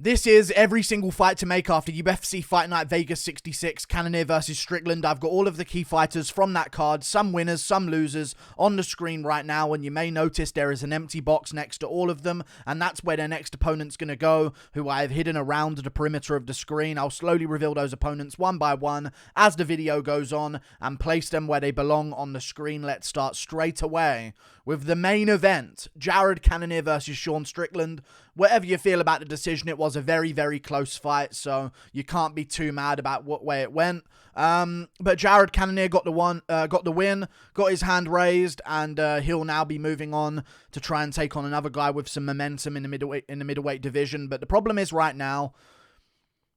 This is every single fight to make after UFC Fight Night Vegas 66, Cannonier versus Strickland. I've got all of the key fighters from that card, some winners, some losers, on the screen right now, and you may notice there is an empty box next to all of them, and that's where their next opponent's going to go, who I have hidden around the perimeter of the screen. I'll slowly reveal those opponents one by one as the video goes on, and place them where they belong on the screen. Let's start straight away with the main event, Jared Cannonier versus Sean Strickland. Whatever you feel about the decision, it was a very, very close fight, so you can't be too mad about what way it went. But Jared Cannonier got the win, got his hand raised, and he'll now be moving on to try and take on another guy with some momentum in the middleweight division. But the problem is right now,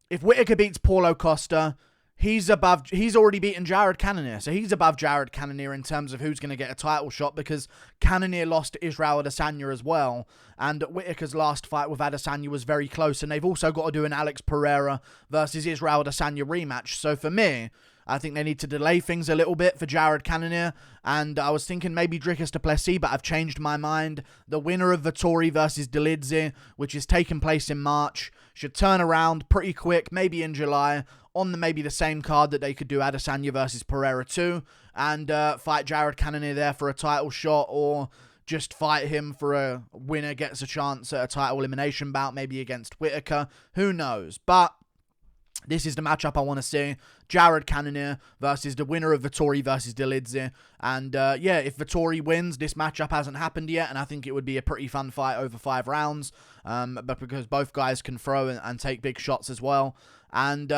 if Whittaker beats Paulo Costa, he's already beaten Jared Cannonier, so he's above Jared Cannonier in terms of who's going to get a title shot, because Cannonier lost to Israel Adesanya as well, and Whittaker's last fight with Adesanya was very close, and they've also got to do an Alex Pereira versus Israel Adesanya rematch. So for me, I think they need to delay things a little bit for Jared Cannonier, and I was thinking maybe Dricus du Plessis, but I've changed my mind. The winner of Vettori versus Dolidze, which is taking place in March, should turn around pretty quick, maybe in July, on maybe the same card that they could do Adesanya versus Pereira too, and fight Jared Cannonier there for a title shot, or just fight him for a winner gets a chance at a title elimination bout, maybe against Whittaker. Who knows? But this is the matchup I want to see. Jared Cannonier versus the winner of Vettori versus Dolidze. And yeah, if Vettori wins, this matchup hasn't happened yet, and I think it would be a pretty fun fight over 5 rounds. But because both guys can throw and take big shots as well. And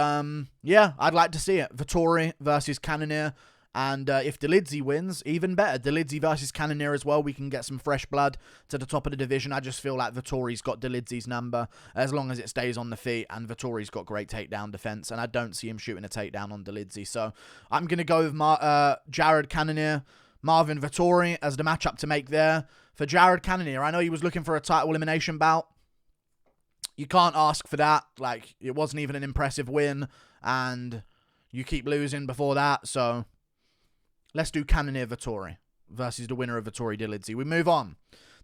yeah, I'd like to see it. Vettori versus Cannonier. And if Dolidze wins, even better. Dolidze versus Cannonier as well. We can get some fresh blood to the top of the division. I just feel like Vettori's got Dolidze's number as long as it stays on the feet. And Vettori's got great takedown defense. And I don't see him shooting a takedown on Dolidze. So I'm going to go with Jared Cannonier, Marvin Vettori as the matchup to make there. For Jared Cannonier, I know he was looking for a title elimination bout. You can't ask for that. Like, it wasn't even an impressive win. And you keep losing before that. So let's do Cannonier Vettori versus the winner of Vettori Dolidze. We move on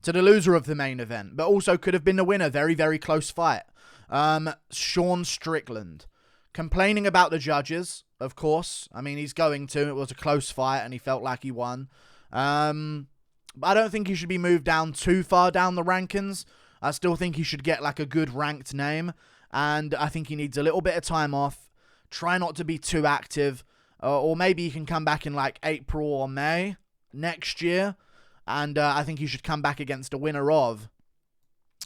to the loser of the main event, but also could have been the winner. Very, very close fight. Sean Strickland. Complaining about the judges, of course. I mean, he's going to. It was a close fight, and he felt like he won. But I don't think he should be moved down too far down the rankings. I still think he should get like a good ranked name, and I think he needs a little bit of time off. Try not to be too active. Or maybe he can come back in like April or May next year. And I think he should come back against the winner of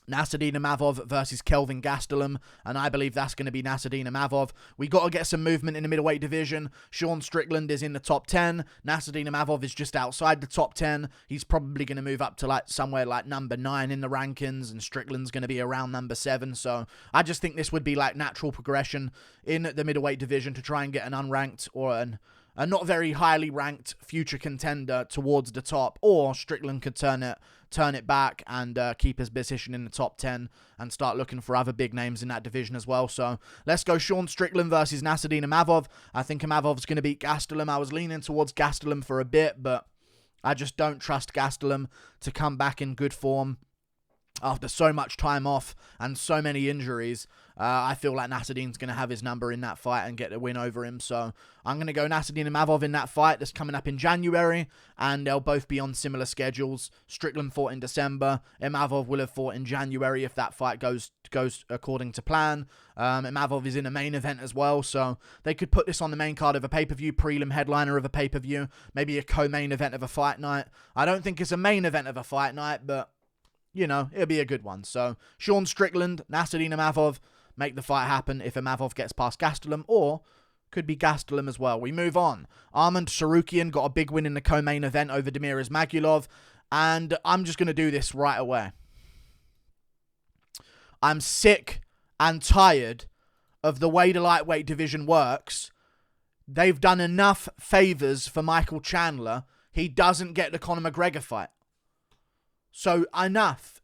Nassourdine Imavov versus Kelvin Gastelum. And I believe that's going to be Nassourdine Imavov. We got to get some movement in the middleweight division. Sean Strickland is in the top 10. Nassourdine Imavov is just outside the top 10. He's probably going to move up to like somewhere like number 9 in the rankings. And Strickland's going to be around number 7. So I just think this would be like natural progression in the middleweight division to try and get an unranked or a not very highly ranked future contender towards the top, or Strickland could turn it back and keep his position in the top 10 and start looking for other big names in that division as well. So let's go Sean Strickland versus Nassourdine Imavov. I think Imavov's going to beat Gastelum. I was leaning towards Gastelum for a bit, but I just don't trust Gastelum to come back in good form after so much time off and so many injuries. I feel like Nassourdine's going to have his number in that fight and get a win over him. So I'm going to go Nassourdine Imavov in that fight that's coming up in January. And they'll both be on similar schedules. Strickland fought in December. Imavov will have fought in January if that fight goes according to plan. Imavov is in a main event as well. So they could put this on the main card of a pay-per-view, prelim headliner of a pay-per-view. Maybe a co-main event of a fight night. I don't think it's a main event of a fight night, but you know, it'll be a good one. So Sean Strickland, Nassourdine Imavov, make the fight happen if Imavov gets past Gastelum, or could be Gastelum as well. We move on. Armand Tsarukyan got a big win in the co-main event over Damir Ismagulov, and I'm just going to do this right away. I'm sick and tired of the way the lightweight division works. They've done enough favors for Michael Chandler. He doesn't get the Conor McGregor fight. So enough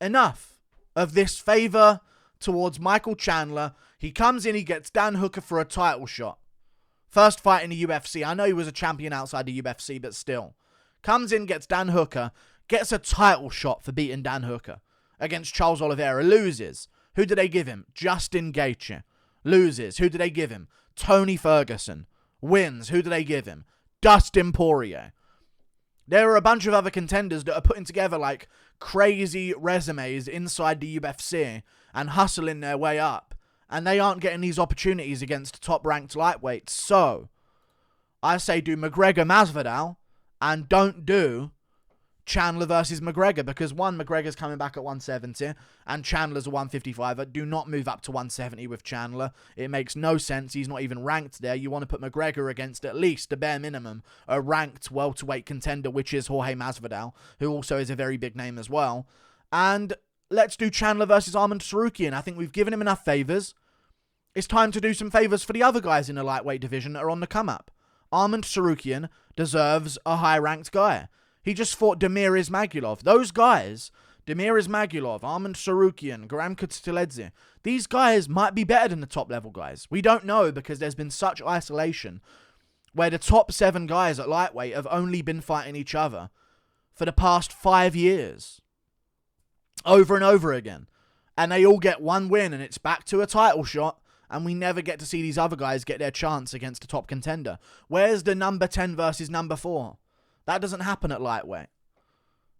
of this favor towards Michael Chandler. He comes in, he gets Dan Hooker for a title shot. First fight in the UFC. I know he was a champion outside the UFC, but still. Comes in, gets Dan Hooker, gets a title shot for beating Dan Hooker against Charles Oliveira, loses. Who do they give him? Justin Gaethje. Loses. Who do they give him? Tony Ferguson. Wins. Who do they give him? Dustin Poirier. There are a bunch of other contenders that are putting together like crazy resumes inside the UFC and hustling their way up. And they aren't getting these opportunities against top-ranked lightweights. So, I say do McGregor-Masvidal and don't do Chandler versus McGregor, because one, McGregor's coming back at 170 and Chandler's a 155er. Do not move up to 170 with Chandler. It makes no sense. He's not even ranked there. You want to put McGregor against at least the bare minimum a ranked welterweight contender, which is Jorge Masvidal, who also is a very big name as well. And let's do Chandler versus Arman Tsarukyan. I think we've given him enough favors. It's time to do some favors for the other guys in the lightweight division that are on the come up. Arman Tsarukyan deserves a high-ranked guy. He just fought Damir Ismagulov. Those guys, Damir Ismagulov, Arman Tsarukyan, Graham Kutsteledze, these guys might be better than the top-level guys. We don't know, because there's been such isolation where the top 7 guys at lightweight have only been fighting each other for the past 5 years. Over and over again. And they all get one win, and it's back to a title shot, and we never get to see these other guys get their chance against a top contender. Where's the number 10 versus number 4? That doesn't happen at lightweight.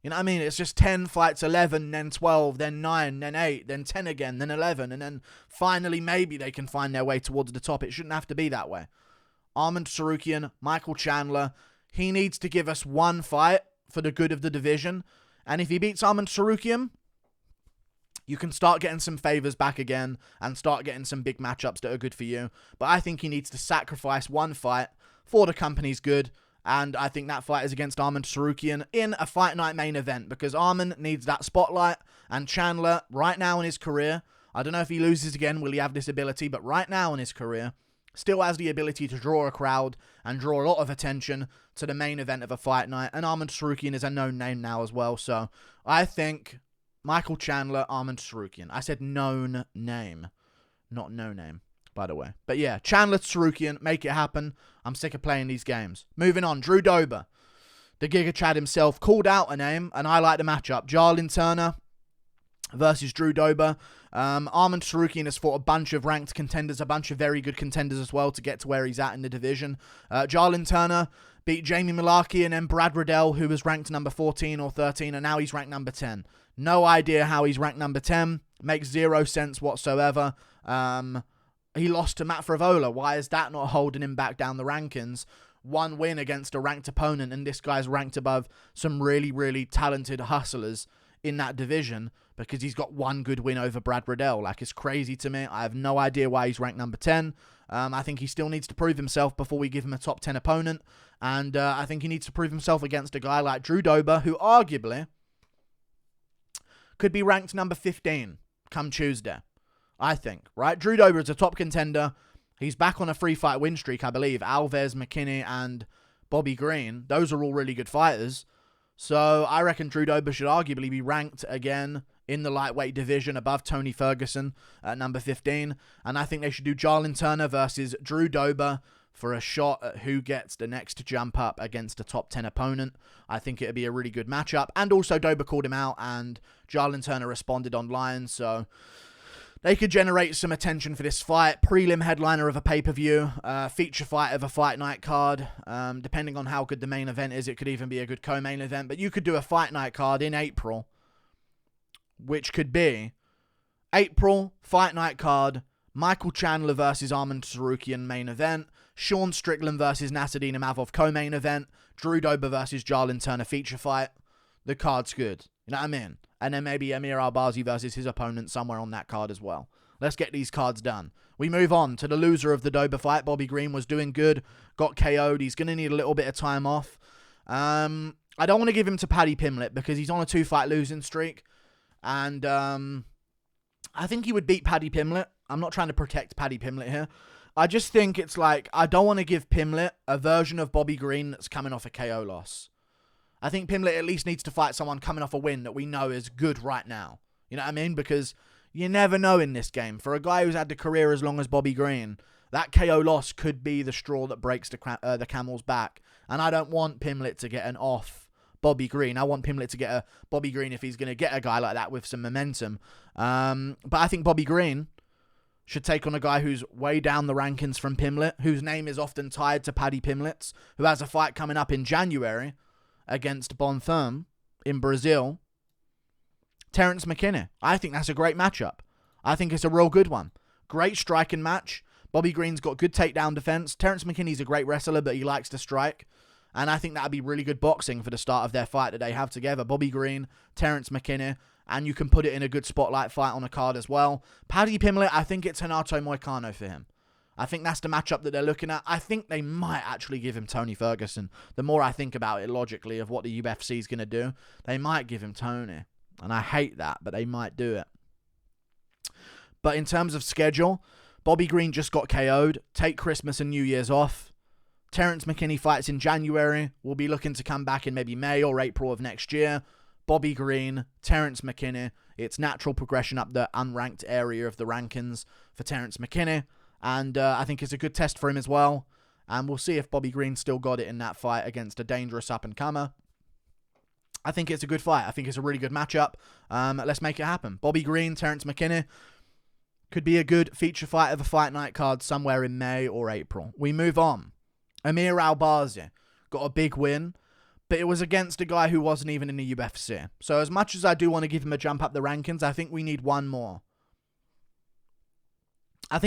You know what I mean? It's just 10 fights, 11, then 12, then 9, then 8, then 10 again, then 11, and then finally maybe they can find their way towards the top. It shouldn't have to be that way. Arman Tsarukyan, Michael Chandler, he needs to give us one fight for the good of the division. And if he beats Arman Tsarukyan, you can start getting some favors back again and start getting some big matchups that are good for you. But I think he needs to sacrifice one fight for the company's good. And I think that fight is against Arman Tsarukyan in a Fight Night main event, because Arman needs that spotlight, and Chandler, right now in his career, I don't know if he loses again, will he have this ability, but right now in his career, still has the ability to draw a crowd and draw a lot of attention to the main event of a Fight Night, and Arman Tsarukyan is a known name now as well, so I think Michael Chandler, Arman Tsarukyan. I said known name, not no name, by the way. But yeah, Chandler Tsarukyan, make it happen. I'm sick of playing these games. Moving on, Drew Dober. The Giga Chad himself called out a name, and I like the matchup. Jarlin Turner versus Drew Dober. Arman Tsarukyan has fought a bunch of ranked contenders, a bunch of very good contenders as well to get to where he's at in the division. Jarlin Turner beat Jamie Mullarkey and then Brad Riddell, who was ranked number 14 or 13, and now he's ranked number 10. No idea how he's ranked number 10. Makes zero sense whatsoever. He lost to Matt Frevola. Why is that not holding him back down the rankings? One win against a ranked opponent, and this guy's ranked above some really, really talented hustlers in that division because he's got one good win over Brad Riddell. Like, it's crazy to me. I have no idea why he's ranked number 10. I think he still needs to prove himself before we give him a top 10 opponent. And I think he needs to prove himself against a guy like Drew Dober, who arguably could be ranked number 15 come Tuesday. I think, right? Drew Dober is a top contender. He's back on a 3-fight win streak, I believe. Alves, McKinney, and Bobby Green. Those are all really good fighters. So I reckon Drew Dober should arguably be ranked again in the lightweight division above Tony Ferguson at number 15. And I think they should do Jarlin Turner versus Drew Dober for a shot at who gets the next jump up against a top 10 opponent. I think it would be a really good matchup. And also Dober called him out and Jarlin Turner responded online. So they could generate some attention for this fight. Prelim headliner of a pay-per-view. Feature fight of a Fight Night card. Depending on how good the main event is, it could even be a good co-main event. But you could do a Fight Night card in April, which could be April Fight Night card, Michael Chandler versus Arman Tsarukyan main event, Sean Strickland versus Nassourdine Imavov co-main event, Drew Dober versus Jarlin Turner feature fight. The card's good. You know what I mean? And then maybe Amir Albazi versus his opponent somewhere on that card as well. Let's get these cards done. We move on to the loser of the Dober fight. Bobby Green was doing good, got KO'd. He's going to need a little bit of time off. I don't want to give him to Paddy Pimblett because he's on a 2-fight losing streak. And I think he would beat Paddy Pimblett. I'm not trying to protect Paddy Pimblett here. I just think it's like, I don't want to give Pimblett a version of Bobby Green that's coming off a KO loss. I think Pimblett at least needs to fight someone coming off a win that we know is good right now. You know what I mean? Because you never know in this game. For a guy who's had the career as long as Bobby Green, that KO loss could be the straw that breaks the camel's back. And I don't want Pimblett to get an off Bobby Green. I want Pimblett to get a Bobby Green if he's going to get a guy like that with some momentum. But I think Bobby Green should take on a guy who's way down the rankings from Pimblett, whose name is often tied to Paddy Pimblett's, who has a fight coming up in January against Bontham in Brazil. Terence McKinney. I think that's a great matchup. I think it's a real good one. Great striking match. Bobby Green's got good takedown defense. Terence McKinney's a great wrestler, but he likes to strike. And I think that would be really good boxing for the start of their fight that they have together. Bobby Green, Terence McKinney, and you can put it in a good spotlight fight on a card as well. Paddy Pimblett, I think it's Renato Moicano for him. I think that's the matchup that they're looking at. I think they might actually give him Tony Ferguson. The more I think about it logically of what the UFC is going to do, they might give him Tony. And I hate that, but they might do it. But in terms of schedule, Bobby Green just got KO'd. Take Christmas and New Year's off. Terence McKinney fights in January. We'll be looking to come back in maybe May or April of next year. Bobby Green, Terence McKinney. It's natural progression up the unranked area of the rankings for Terence McKinney. And I think it's a good test for him as well. And we'll see if Bobby Green still got it in that fight against a dangerous up-and-comer. I think it's a good fight. I think it's a really good matchup. Let's make it happen. Bobby Green, Terence McKinney. Could be a good feature fight of a fight night card somewhere in May or April. We move on. Amir Albazi got a big win, but it was against a guy who wasn't even in the UFC. So as much as I do want to give him a jump up the rankings, I think we need one more. And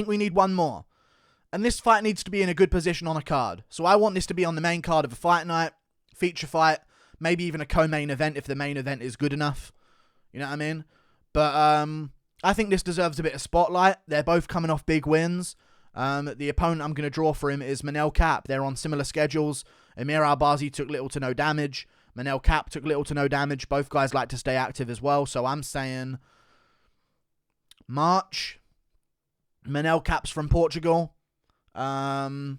this fight needs to be in a good position on a card. So I want this to be on the main card of a fight night, feature fight, maybe even a co-main event if the main event is good enough. You know what I mean? But I think this deserves a bit of spotlight. They're both coming off big wins. The opponent I'm going to draw for him is Manel Kape. They're on similar schedules. Amir Albazi took little to no damage. Manel Kape took little to no damage. Both guys like to stay active as well. So I'm saying March. Manel Kape's from Portugal. Amir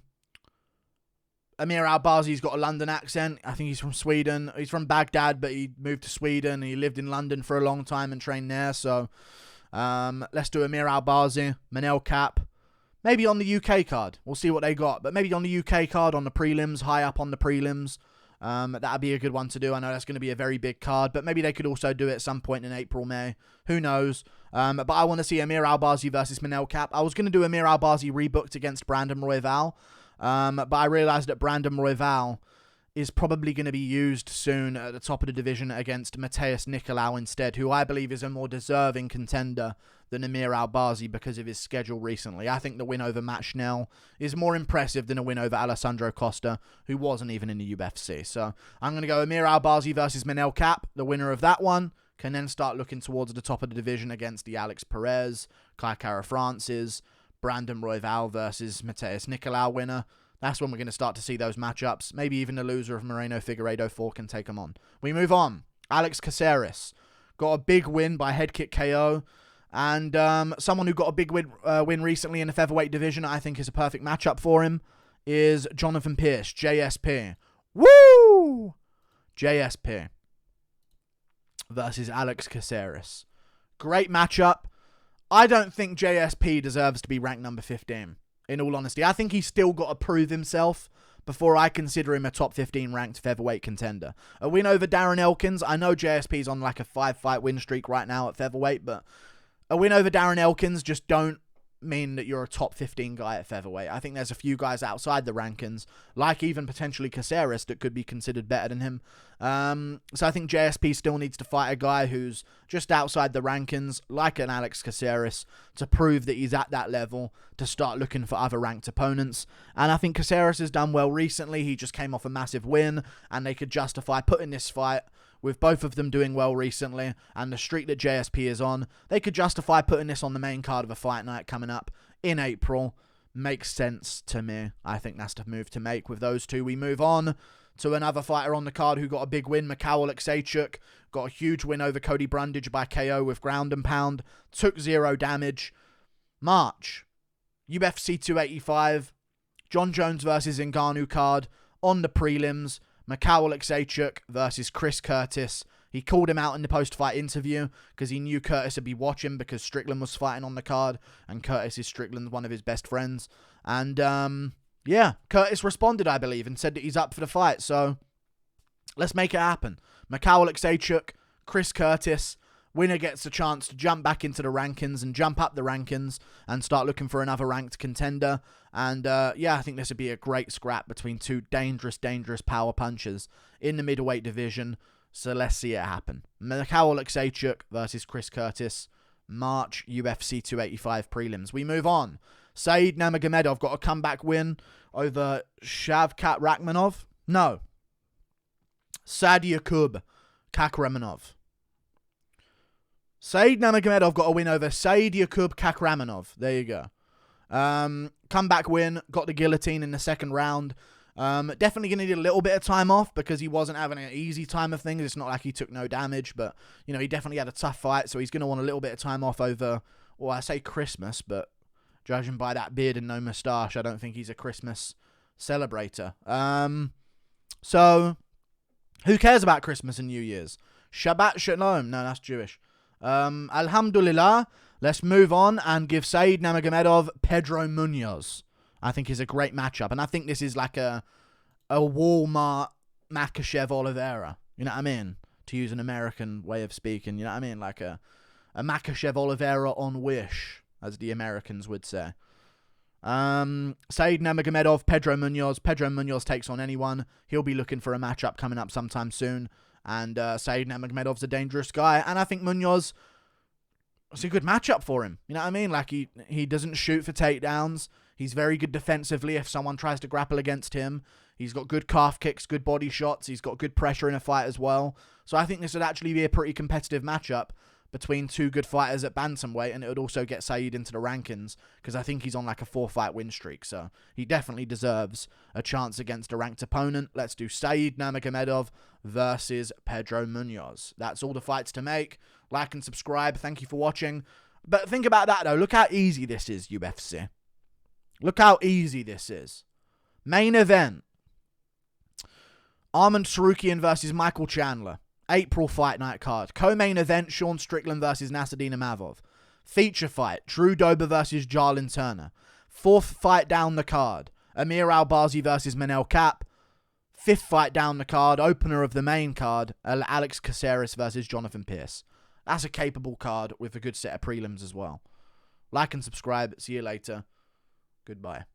Albazi's got a London accent. I think he's from Sweden. He's from Baghdad, but he moved to Sweden. He lived in London for a long time and trained there. So let's do Amir Albazi, Manel Kape. Maybe on the UK card. We'll see what they got. But maybe on the UK card, on the prelims, high up on the prelims. That would be a good one to do. I know that's going to be a very big card. But maybe they could also do it at some point in April, May. Who knows? But I want to see Amir Albazi versus Manel Kape. I was going to do Amir Albazi rebooked against Brandon Royval. But I realized that Brandon Royval is probably going to be used soon at the top of the division against Mateus Nicolau instead, who I believe is a more deserving contender than Amir Albazi because of his schedule recently. I think the win over Matt Schnell is more impressive than a win over Alessandro Costa, who wasn't even in the UFC. So I'm going to go Amir Albazi versus Manel Kape. The winner of that one can then start looking towards the top of the division against the Alex Perez, Kai Kara Francis, Brandon Royval versus Mateus Nicolau winner. That's when we're going to start to see those matchups. Maybe even the loser of Moreno Figueiredo 4 can take them on. We move on. Alex Caceres got a big win by head kick KO. And someone who got a big win recently in the featherweight division, I think is a perfect matchup for him, is Jonathan Pierce, JSP. Woo! JSP versus Alex Caceres. Great matchup. I don't think JSP deserves to be ranked number 15, in all honesty. I think he's still got to prove himself before I consider him a top 15 ranked featherweight contender. A win over Darren Elkins. I know JSP's on like a 5-fight win streak right now at featherweight, but a win over Darren Elkins just don't mean that you're a top 15 guy at featherweight. I think there's a few guys outside the rankings, like even potentially Caceres, that could be considered better than him. So I think JSP still needs to fight a guy who's just outside the rankings, like an Alex Caceres, to prove that he's at that level, to start looking for other ranked opponents. And I think Caceres has done well recently. He just came off a massive win, and they could justify putting this fight, with both of them doing well recently, and the streak that JSP is on, they could justify putting this on the main card of a fight night coming up in April. Makes sense to me. I think that's the move to make with those two. We move on to another fighter on the card who got a big win. Mikhail Alekseychuk got a huge win over Cody Brundage by KO with ground and pound. Took 0 damage. March. UFC 285. John Jones versus Ngannou card on the prelims. Mikhail Alekseychuk versus Chris Curtis. He called him out in the post-fight interview because he knew Curtis would be watching because Strickland was fighting on the card, and Curtis is Strickland, one of his best friends. And yeah, Curtis responded, I believe, and said that he's up for the fight. So Let's make it happen. Mikhail Alexeychuk, Chris Curtis. Winner gets a chance to jump back into the rankings and jump up the rankings and start looking for another ranked contender. And yeah, I think this would be a great scrap between two dangerous power punchers in the middleweight division. So let's see it happen. Mikhail Alexeychuk versus Chris Curtis. March UFC 285 prelims. We move on. Said Nurmagomedov got a comeback win over Shavkat Rakhmonov. No. Tsarukyan Kakhramanov. Said Nurmagomedov got a win over Tsarukyan Kakhramanov. There you go. Comeback win. Got the guillotine in the second round. Definitely going to need a little bit of time off because he wasn't having an easy time of things. It's not like he took no damage, but, you know, he definitely had a tough fight, so he's going to want a little bit of time off over, well, I say Christmas, but judging by that beard and no moustache, I don't think he's a Christmas celebrator. So, who cares about Christmas and New Year's? Shabbat Shalom. No, that's Jewish. Alhamdulillah. Let's move on and give Said Nurmagomedov Pedro Munoz. I think is a great matchup. And I think this is like a Walmart Makhachev Oliveira. You know what I mean? To use an American way of speaking. You know what I mean? Like a Makhachev Oliveira on Wish, as the Americans would say. Said Nurmagomedov, Pedro Munoz. Pedro Munoz takes on anyone. He'll be looking for a matchup coming up sometime soon. And Said Nurmagomedov's a dangerous guy. And I think Munoz, it's a good matchup for him. You know what I mean? Like, he doesn't shoot for takedowns. He's very good defensively if someone tries to grapple against him. He's got good calf kicks, good body shots. He's got good pressure in a fight as well. So I think this would actually be a pretty competitive matchup between two good fighters at bantamweight, and it would also get Said into the rankings because I think he's on like a 4-fight win streak. So he definitely deserves a chance against a ranked opponent. Let's do Said Nurmagomedov versus Pedro Munoz. That's all the fights to make. Like and subscribe. Thank you for watching. But think about that, though. Look how easy this is, UFC. Look how easy this is. Main event. Arman Tsarukyan versus Michael Chandler. April fight night card. Co-main event, Sean Strickland versus Nassourdine Imavov. Feature fight, Drew Dober versus Jarlin Turner. Fourth fight down the card, Amir Albazi versus Manel Kape. Fifth fight down the card, opener of the main card, Alex Caceres versus Jonathan Pierce. That's a capable card with a good set of prelims as well. Like and subscribe. See you later. Goodbye.